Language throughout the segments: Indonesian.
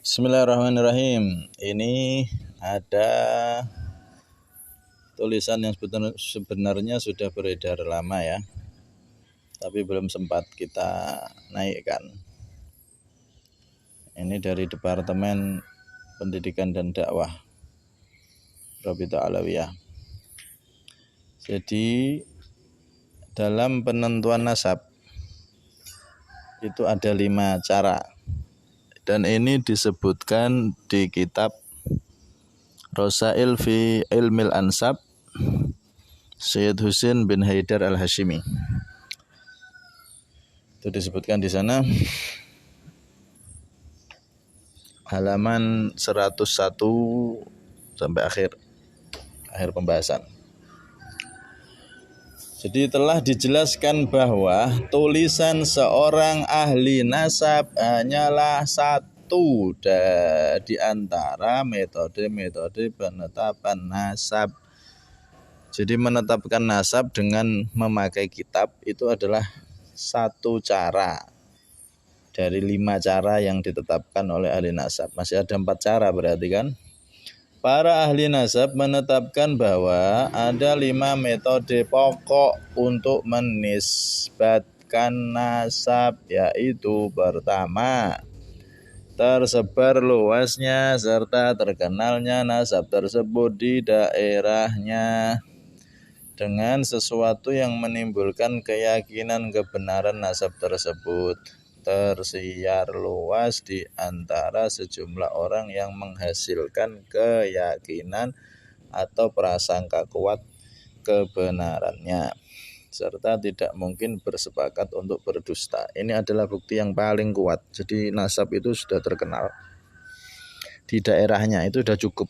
Bismillahirrahmanirrahim. Ini ada tulisan yang sebenarnya sudah beredar lama ya, tapi belum sempat kita naikkan. Ini dari Departemen Pendidikan dan Dakwah Rabithah Alawiyah. Jadi dalam penentuan nasab itu ada 5 cara. Dan ini disebutkan di kitab Rosail fi Ilmil Ansab Syed Husin bin Haidar Al-Hashimi. Itu disebutkan di sana halaman 101 sampai akhir pembahasan. Jadi telah dijelaskan bahwa tulisan seorang ahli nasab hanyalah satu di antara metode-metode penetapan nasab. Jadi menetapkan nasab dengan memakai kitab itu adalah satu cara dari 5 cara yang ditetapkan oleh ahli nasab. Masih ada 4 cara berarti kan? Para ahli nasab menetapkan bahwa ada 5 metode pokok untuk menisbatkan nasab, yaitu pertama, tersebar luasnya serta terkenalnya nasab tersebut di daerahnya dengan sesuatu yang menimbulkan keyakinan kebenaran nasab tersebut tersiar luas di antara sejumlah orang yang menghasilkan keyakinan atau prasangka kuat kebenarannya serta tidak mungkin bersepakat untuk berdusta. Ini adalah bukti yang paling kuat. Jadi nasab itu sudah terkenal di daerahnya, itu sudah cukup.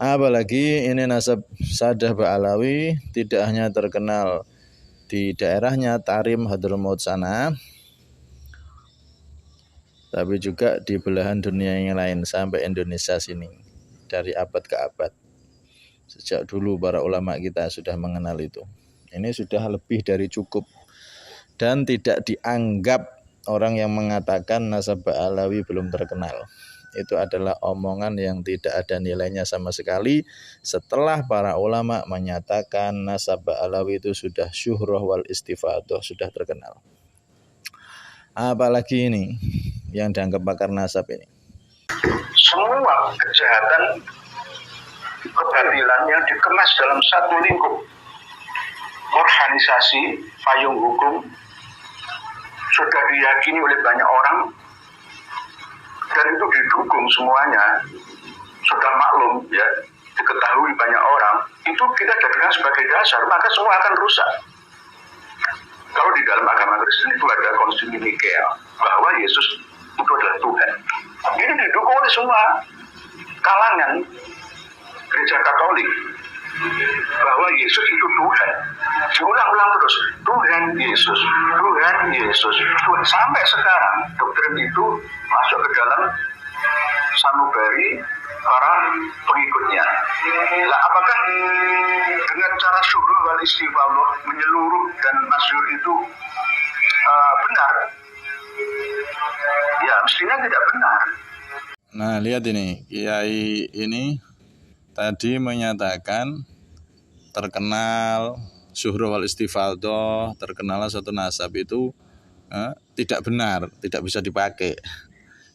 Apalagi ini nasab Sadah Ba'alawi tidak hanya terkenal di daerahnya Tarim Hadramaut sana, tapi juga di belahan dunia yang lain sampai Indonesia sini, dari abad ke abad. Sejak dulu para ulama kita sudah mengenal itu. Ini sudah lebih dari cukup dan tidak dianggap orang yang mengatakan nasab Ba'alawi belum terkenal. Itu adalah omongan yang tidak ada nilainya sama sekali setelah para ulama menyatakan nasab Ba'alawi itu sudah syuhrah wal istifadah, sudah terkenal. Apalagi ini yang dianggap pakar nasab ini. Semua kejahatan kebatilan yang dikemas dalam satu lingkup organisasi payung hukum sudah diyakini oleh banyak orang dan itu didukung semuanya, sudah maklum ya, diketahui banyak orang, itu kita jadikan sebagai dasar, maka semua akan rusak. Kalau di dalam agama Kristen itu ada konsili Nikea bahwa Yesus itu adalah Tuhan. Ini didukung oleh semua kalangan gereja Katolik bahwa Yesus itu Tuhan. Diulang-ulang terus, Tuhan Yesus, Tuhan Yesus, Tuhan. Sampai sekarang doktrin itu masuk ke dalam sanubari para pengikutnya. Nah, apakah dengan cara syuhur wal istighfar menyeluruh dan masyhur itu benar? Ya, mestinya tidak benar. Nah, lihat ini, kiai ini tadi menyatakan terkenal syuhur wal istifadah, terkenal satu nasab itu tidak benar, tidak bisa dipakai.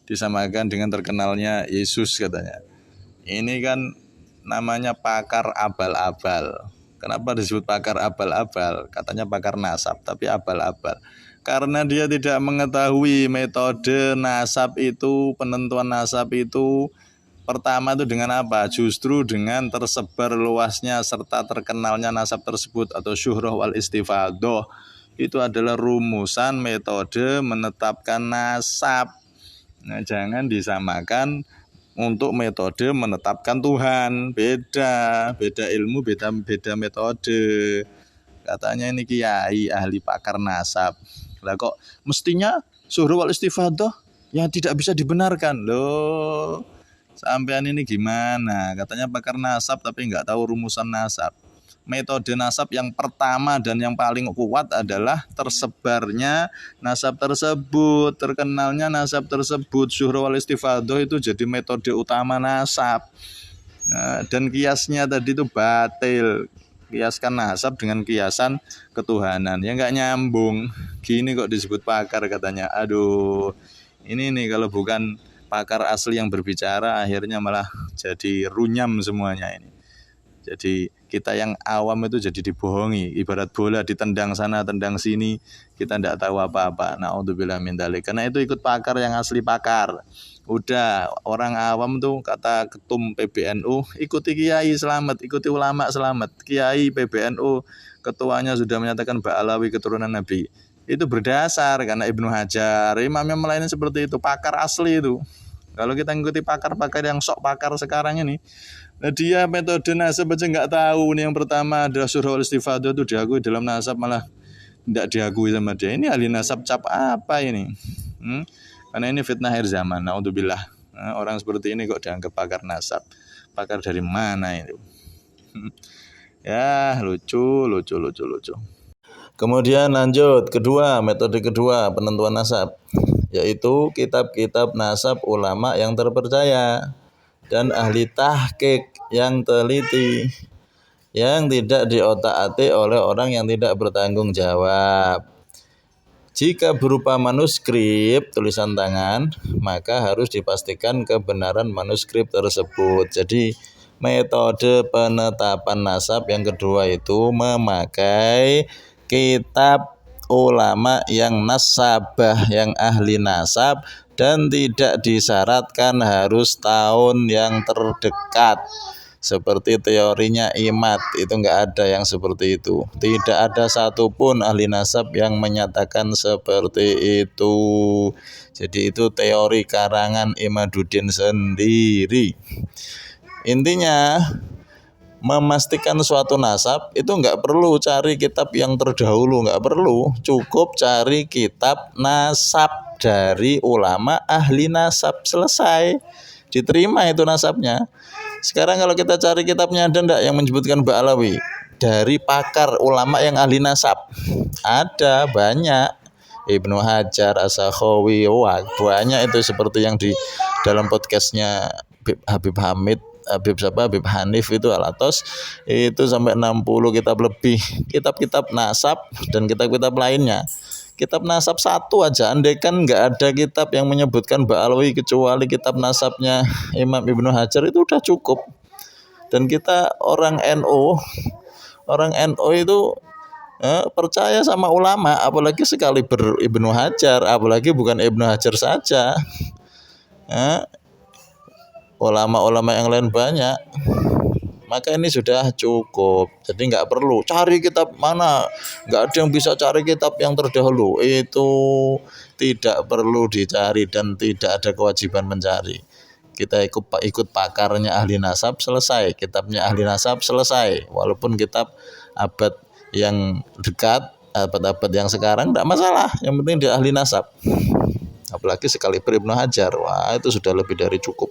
Disamakan dengan terkenalnya Yesus katanya. Ini kan namanya pakar abal-abal. Kenapa disebut pakar abal-abal? Katanya pakar nasab, tapi abal-abal. Karena dia tidak mengetahui metode nasab itu, penentuan nasab itu. Pertama itu dengan apa? Justru dengan tersebar luasnya serta terkenalnya nasab tersebut atau syuhrah wal istifadah. Itu adalah rumusan metode menetapkan nasab. Nah, jangan disamakan untuk metode menetapkan Tuhan. Beda ilmu, beda metode. Katanya ini kiai ahli pakar nasab. Lah kok mestinya syuhrah wal istifadah yang tidak bisa dibenarkan. Loh, sampean ini gimana? Katanya pakar nasab tapi enggak tahu rumusan nasab. metode nasab yang pertama dan yang paling kuat adalah tersebarnya nasab tersebut, terkenalnya nasab tersebut. Syuhra wal istifadhah itu jadi metode utama nasab. Nah, dan kiasnya tadi itu batil. Kiaskan nasab dengan kiasan ketuhanan. Ya nggak nyambung. Gini kok disebut pakar katanya. Aduh, ini nih kalau bukan pakar asli yang berbicara akhirnya malah jadi runyam semuanya ini. Jadi kita yang awam itu jadi dibohongi, ibarat bola ditendang sana tendang sini, kita tidak tahu apa-apa. Naudzubillah min dzalik. Karena itu ikut pakar yang asli pakar. Udah orang awam tuh kata ketum PBNU, ikuti kiai selamat, ikuti ulama selamat. Kiai PBNU ketuanya sudah menyatakan Ba'alawi keturunan Nabi. Itu berdasar karena Ibnu Hajar, imam yang lainnya seperti itu, pakar asli itu. Kalau kita ngikuti pakar-pakar yang sok pakar sekarang ini, nah dia metode nasab aja nggak tahu. Ini yang pertama adalah syuhra wal istifadhah itu diakui dalam nasab malah tidak diakui sama dia. Ini ahli nasab cap apa ini? Karena ini fitnah akhir zaman. Naudzubillah. Nah, orang seperti ini kok dianggap pakar nasab? Pakar dari mana itu? Ya lucu. Kemudian lanjut metode kedua penentuan nasab, yaitu kitab-kitab nasab ulama yang terpercaya dan ahli tahqiq yang teliti, yang tidak diotak-atik oleh orang yang tidak bertanggung jawab. Jika berupa manuskrip tulisan tangan, maka harus dipastikan kebenaran manuskrip tersebut. Jadi metode penetapan nasab yang kedua itu memakai kitab ulama yang nasabah, yang ahli nasab, dan tidak disyaratkan harus tahun yang terdekat seperti teorinya Imad. Itu enggak ada yang seperti itu. Tidak ada satupun ahli nasab yang menyatakan seperti itu. Jadi itu teori karangan Imaduddin sendiri. Intinya memastikan suatu nasab itu enggak perlu cari kitab yang terdahulu, enggak perlu, cukup cari kitab nasab dari ulama ahli nasab, selesai, diterima itu nasabnya. Sekarang kalau kita cari kitabnya ada enggak yang menyebutkan Ba'alawi dari pakar ulama yang ahli nasab? Ada, banyak. Ibnu Hajar, As-Sakhawi, banyak itu, seperti yang di dalam podcastnya Habib Hanif itu Alatos, itu sampai 60 kitab lebih, kitab-kitab nasab dan kitab-kitab lainnya. Kitab nasab satu aja, andai kan nggak ada kitab yang menyebutkan Ba'alawi kecuali kitab nasabnya Imam Ibnu Hajar, itu udah cukup. Dan kita orang NU itu percaya sama ulama, apalagi sekali Ibnu Hajar, apalagi bukan Ibnu Hajar saja. Ulama-ulama yang lain banyak, maka ini sudah cukup. Jadi nggak perlu cari kitab mana, nggak ada yang bisa cari kitab yang terdahulu, itu tidak perlu dicari dan tidak ada kewajiban mencari. Kita ikut pakarnya ahli nasab, selesai, kitabnya ahli nasab, selesai. Walaupun kitab abad yang dekat, abad-abad yang sekarang, tidak masalah, yang penting dia ahli nasab. Apalagi sekali Ibnu Hajar, wah itu sudah lebih dari cukup.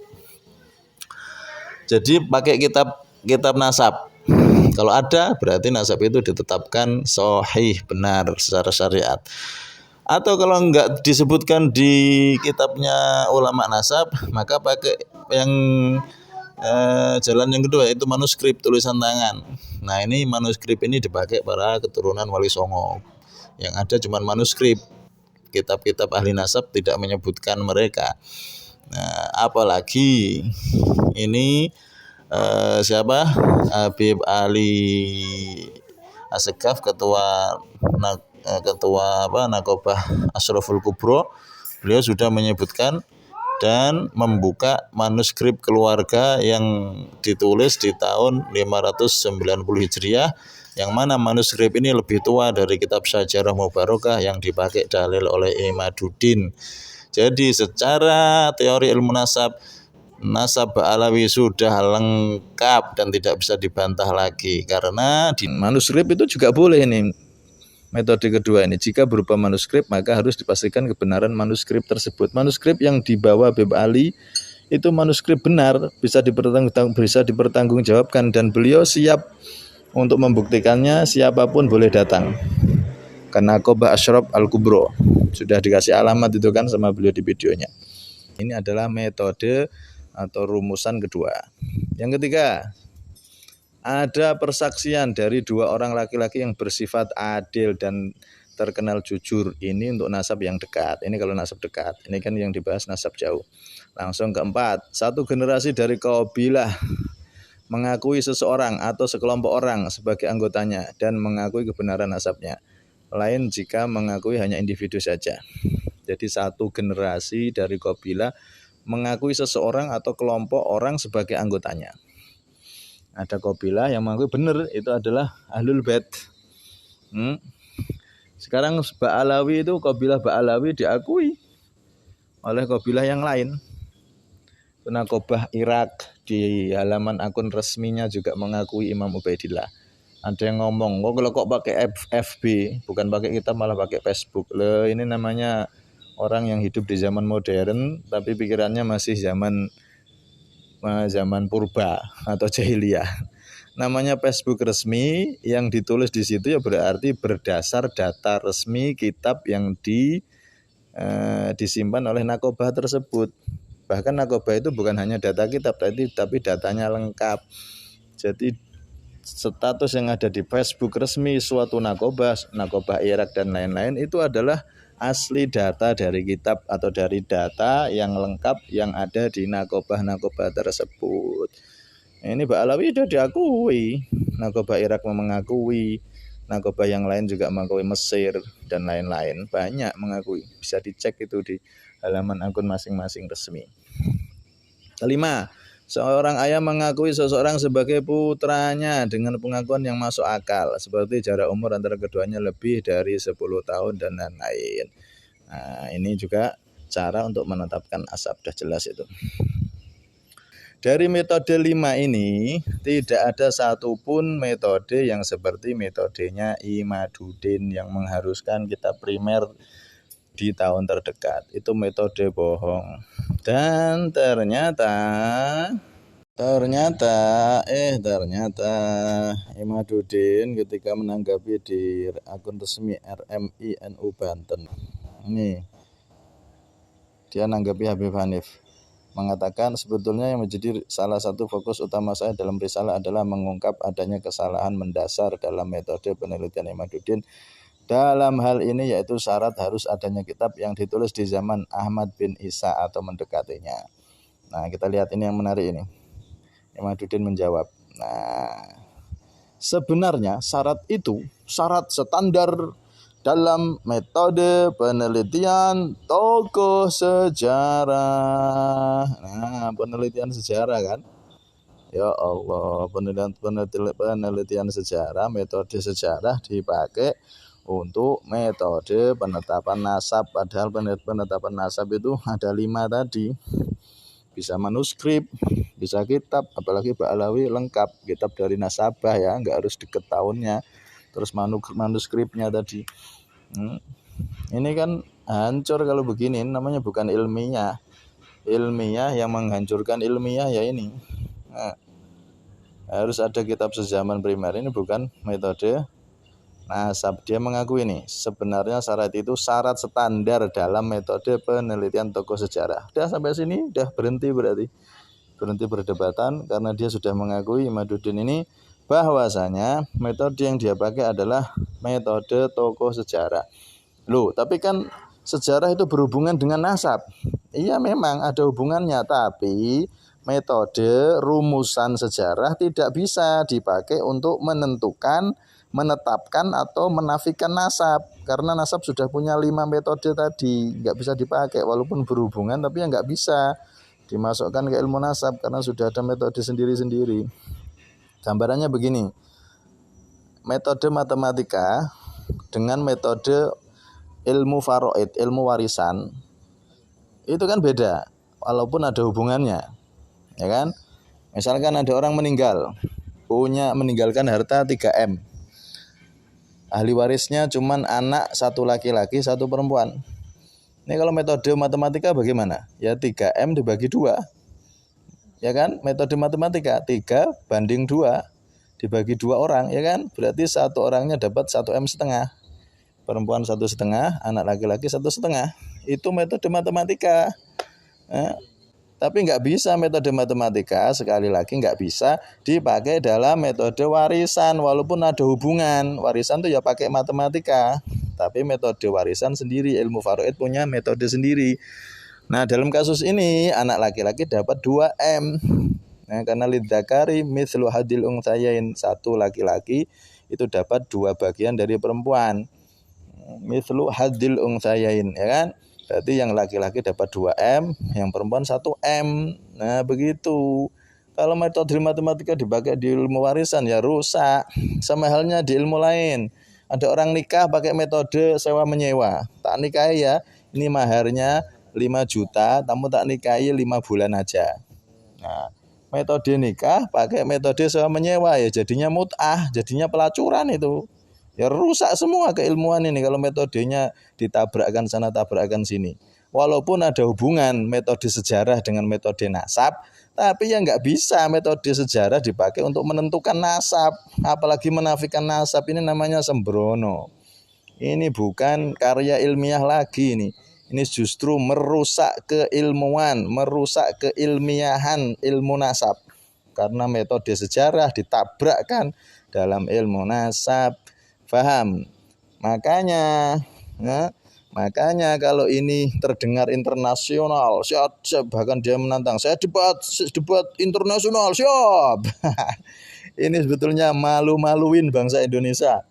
Jadi pakai kitab nasab. Kalau ada berarti nasab itu ditetapkan sahih, benar secara syariat. Atau kalau enggak disebutkan di kitabnya ulama nasab, maka pakai yang jalan yang kedua, yaitu manuskrip tulisan tangan. Nah ini manuskrip ini dipakai para keturunan Wali Songo. Yang ada cuma manuskrip. Kitab-kitab ahli nasab tidak menyebutkan mereka. Nah, apalagi ini siapa? Habib Ali Assegaf, ketua Nakobah Ashraful Kubro. Beliau sudah menyebutkan dan membuka manuskrip keluarga yang ditulis di tahun 590 Hijriah, yang mana manuskrip ini lebih tua dari kitab Syajarah Mubarakah yang dipakai dalil oleh Imaduddin. Jadi secara teori ilmu nasab Ba'alawi sudah lengkap dan tidak bisa dibantah lagi, karena di manuskrip itu juga boleh ini. Metode kedua ini, jika berupa manuskrip maka harus dipastikan kebenaran manuskrip tersebut. Manuskrip yang dibawa Habib Ali itu manuskrip benar, bisa dipertanggungjawabkan, dan beliau siap Untuk membuktikannya siapapun boleh datang. Karena Naqabah Asyraf Al-Kubro sudah dikasih alamat itu kan sama beliau di videonya. Ini adalah metode atau rumusan kedua. Yang ketiga, ada persaksian dari 2 orang laki-laki yang bersifat adil dan terkenal jujur. Ini untuk nasab yang dekat. Ini kalau nasab dekat. Ini kan yang dibahas nasab jauh. Langsung keempat, satu generasi dari kabilah mengakui seseorang atau sekelompok orang sebagai anggotanya dan mengakui kebenaran nasabnya. Lain jika mengakui hanya individu saja. Jadi satu generasi dari kabilah mengakui seseorang atau kelompok orang sebagai anggotanya. Ada kabilah yang mengakui benar itu adalah Ahlul Bait. Sekarang Ba'alawi itu kabilah Ba'alawi diakui oleh kabilah yang lain. Naqabah Irak di halaman akun resminya juga mengakui Imam Ubaidillah. Ada yang ngomong, kalau kok pakai FB, bukan pakai kita malah pakai Facebook. Loh, ini namanya orang yang hidup di zaman modern, tapi pikirannya masih zaman purba atau jahiliyah. Namanya Facebook resmi, yang ditulis di situ ya berarti berdasar data resmi kitab yang disimpan oleh Naqabah tersebut. Bahkan Naqabah itu bukan hanya data kitab tapi datanya lengkap. Jadi status yang ada di Facebook resmi suatu Naqabah Irak dan lain-lain itu adalah asli data dari kitab atau dari data yang lengkap yang ada di Naqabah tersebut. Ini Ba'alawi sudah diakui, Naqabah Irak mengakui, Naqabah yang lain juga mengakui, Mesir dan lain-lain banyak mengakui. Bisa dicek itu di halaman akun masing-masing resmi. Kelima, seorang ayah mengakui seseorang sebagai putranya dengan pengakuan yang masuk akal, seperti jarak umur antara keduanya lebih dari 10 tahun dan lain-lain. Nah, ini juga cara untuk menetapkan nasab, sudah jelas itu. Dari metode 5 ini, tidak ada satupun metode yang seperti metodenya Imaduddin yang mengharuskan kita primer di tahun terdekat. Itu metode bohong. Dan ternyata Imaduddin ketika menanggapi di akun resmi RMI NU Banten, ini dia menanggapi Habib Hanif, mengatakan sebetulnya yang menjadi salah satu fokus utama saya dalam risalah adalah mengungkap adanya kesalahan mendasar dalam metode penelitian Imaduddin. Dalam hal ini yaitu syarat harus adanya kitab yang ditulis di zaman Ahmad bin Isa atau mendekatinya. Nah, kita lihat ini yang menarik ini. Imaduddin menjawab. Nah, sebenarnya syarat itu syarat standar dalam metode penelitian tokoh sejarah. Nah, penelitian sejarah kan? Ya Allah, penelitian sejarah, metode sejarah dipakai untuk metode penetapan nasab. Padahal penetapan nasab itu ada 5 tadi. Bisa manuskrip, bisa kitab, apalagi Ba'alawi lengkap, kitab dari nasabah ya, enggak harus deket tahunnya. Terus manuskripnya tadi. Ini kan hancur kalau begini, namanya bukan ilmiah. Ilmiah yang menghancurkan ilmiah ya ini. Nah, harus ada kitab sezaman primer, ini bukan metode nasab. Dia mengaku ini sebenarnya syarat itu syarat standar dalam metode penelitian tokoh sejarah. Udah sampai sini udah berhenti perdebatan karena dia sudah mengakui Imaduddin ini bahwasanya metode yang dia pakai adalah metode tokoh sejarah. Loh, tapi kan sejarah itu berhubungan dengan nasab. Iya memang ada hubungannya, tapi metode rumusan sejarah tidak bisa dipakai untuk menetapkan atau menafikan nasab, karena nasab sudah punya 5 metode tadi, nggak bisa dipakai walaupun berhubungan, tapi ya nggak bisa dimasukkan ke ilmu nasab karena sudah ada metode sendiri-sendiri. Gambarannya begini, metode matematika dengan metode ilmu faraid, ilmu warisan itu kan beda walaupun ada hubungannya, ya kan? Misalkan ada orang meninggalkan harta 3M, ahli warisnya cuman anak 1 laki-laki 1 perempuan. Ini kalau metode matematika bagaimana? Ya 3M dibagi 2. Ya kan? Metode matematika 3 banding 2 dibagi 2 orang, ya kan? Berarti satu orangnya dapat 1,5 M, perempuan 1,5, anak laki-laki 1,5. Itu metode matematika. Tapi nggak bisa metode matematika, sekali lagi nggak bisa dipakai dalam metode warisan, walaupun ada hubungan. Warisan tuh ya pakai matematika, tapi metode warisan sendiri, ilmu faraid punya metode sendiri. Nah, dalam kasus ini anak laki-laki dapat 2 M. Nah, karena lidzakari mithlu hadil unthayain, satu laki-laki itu dapat 2 bagian dari perempuan. Mithlu hadil unthayain, ya kan? Berarti yang laki-laki dapat 2 M, yang perempuan 1 M. Nah, begitu. Kalau metode matematika dipakai di ilmu warisan ya rusak. Sama halnya di ilmu lain. Ada orang nikah pakai metode sewa menyewa. Tak nikahi ya, ini maharnya 5 juta, kamu tak nikahi 5 bulan aja. Nah, metode nikah pakai metode sewa menyewa ya jadinya mut'ah, jadinya pelacuran itu. Ya rusak semua keilmuan ini kalau metodenya ditabrakkan sana tabrakkan sini. Walaupun ada hubungan metode sejarah dengan metode nasab, tapi ya nggak bisa metode sejarah dipakai untuk menentukan nasab, apalagi menafikan nasab. Ini namanya sembrono. Ini bukan karya ilmiah lagi ini. Ini justru merusak keilmuan, merusak keilmiahan ilmu nasab. Karena metode sejarah ditabrakkan dalam ilmu nasab. Paham? Makanya kalau ini terdengar internasional, siap, bahkan dia menantang, saya debat internasional, siap. Ini sebetulnya malu-maluin bangsa Indonesia.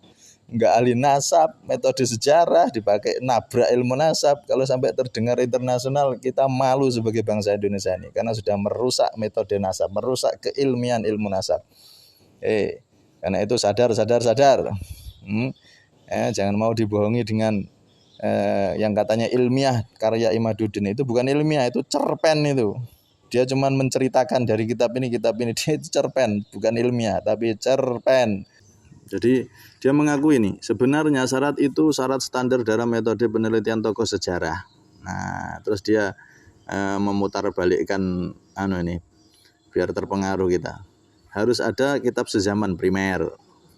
Enggak ahli nasab, metode sejarah dipakai nabrak ilmu nasab. Kalau sampai terdengar internasional, kita malu sebagai bangsa Indonesia ini karena sudah merusak metode nasab, merusak keilmian ilmu nasab. Karena itu sadar. Jangan mau dibohongi dengan yang katanya ilmiah. Karya Imaduddin itu bukan ilmiah, itu cerpen itu. Dia cuma menceritakan dari kitab ini. Dia itu cerpen, bukan ilmiah, tapi cerpen. Jadi dia mengakui ini sebenarnya syarat itu syarat standar dalam metode penelitian tokoh sejarah. Nah, terus dia memutarbalikkan ini biar terpengaruh kita. Harus ada kitab sezaman primer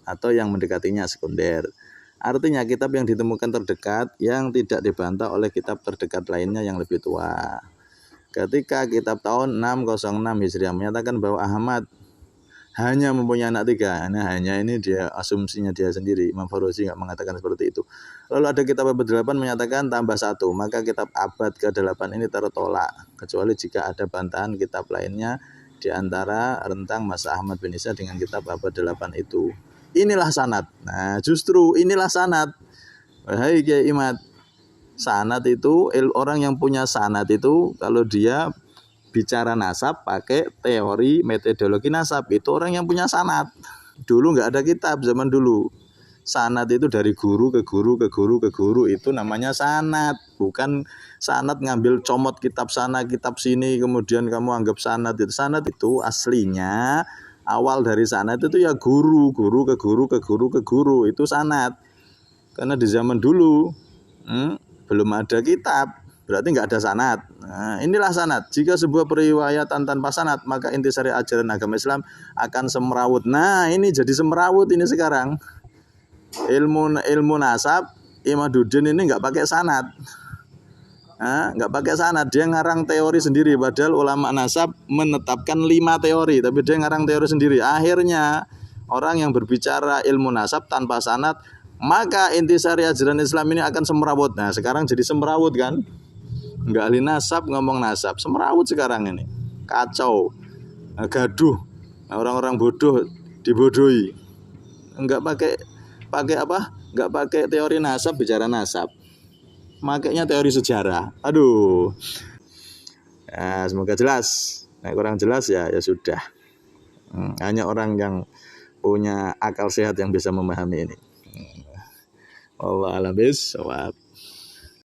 atau yang mendekatinya sekunder. Artinya kitab yang ditemukan terdekat yang tidak dibantah oleh kitab terdekat lainnya yang lebih tua. Ketika kitab tahun 606 Hijriah menyatakan bahwa Ahmad hanya mempunyai anak 3. Nah, hanya ini dia asumsinya dia sendiri. Imam Farozi enggak mengatakan seperti itu. Lalu ada kitab abad 8 menyatakan tambah 1. Maka kitab abad ke-8 ini tertolak. Kecuali jika ada bantahan kitab lainnya di antara rentang masa Ahmad bin Isa dengan kitab abad 8 itu. Inilah sanad. Nah, justru inilah sanad. Wahai Kiai Imad, sanad itu orang yang punya sanad itu kalau dia bicara nasab pakai teori metodologi nasab, itu orang yang punya sanad. Dulu nggak ada kitab zaman dulu. Sanad itu dari guru ke guru ke guru ke guru, itu namanya sanad. Bukan sanad ngambil comot kitab sana kitab sini kemudian kamu anggap sanad. Itu sanad itu aslinya awal dari sanad itu ya guru ke guru ke guru ke guru, itu sanad. Karena di zaman dulu belum ada kitab, berarti nggak ada sanad. Nah, inilah sanad. Jika sebuah periwayatan tanpa sanad, maka intisari ajaran agama Islam akan semrawut. Nah, ini jadi semrawut ini sekarang. Ilmu nasab Imaduddin ini nggak pakai sanad. Nggak pakai sanad, dia ngarang teori sendiri. Padahal ulama nasab menetapkan 5 teori, tapi dia ngarang teori sendiri. Akhirnya orang yang berbicara ilmu nasab tanpa sanad, maka intisari ajaran Islam ini akan semrawut. Nah, sekarang jadi semrawut kan? Enggak ahli nasab ngomong nasab, semrawut sekarang ini, kacau, gaduh, orang-orang bodoh dibodohi, enggak pakai apa? Enggak pakai teori nasab bicara nasab, makanya teori sejarah. Aduh, ya, semoga jelas. Nah, kurang jelas ya sudah. Hanya orang yang punya akal sehat yang bisa memahami ini. Wallahu a'lam bishawab.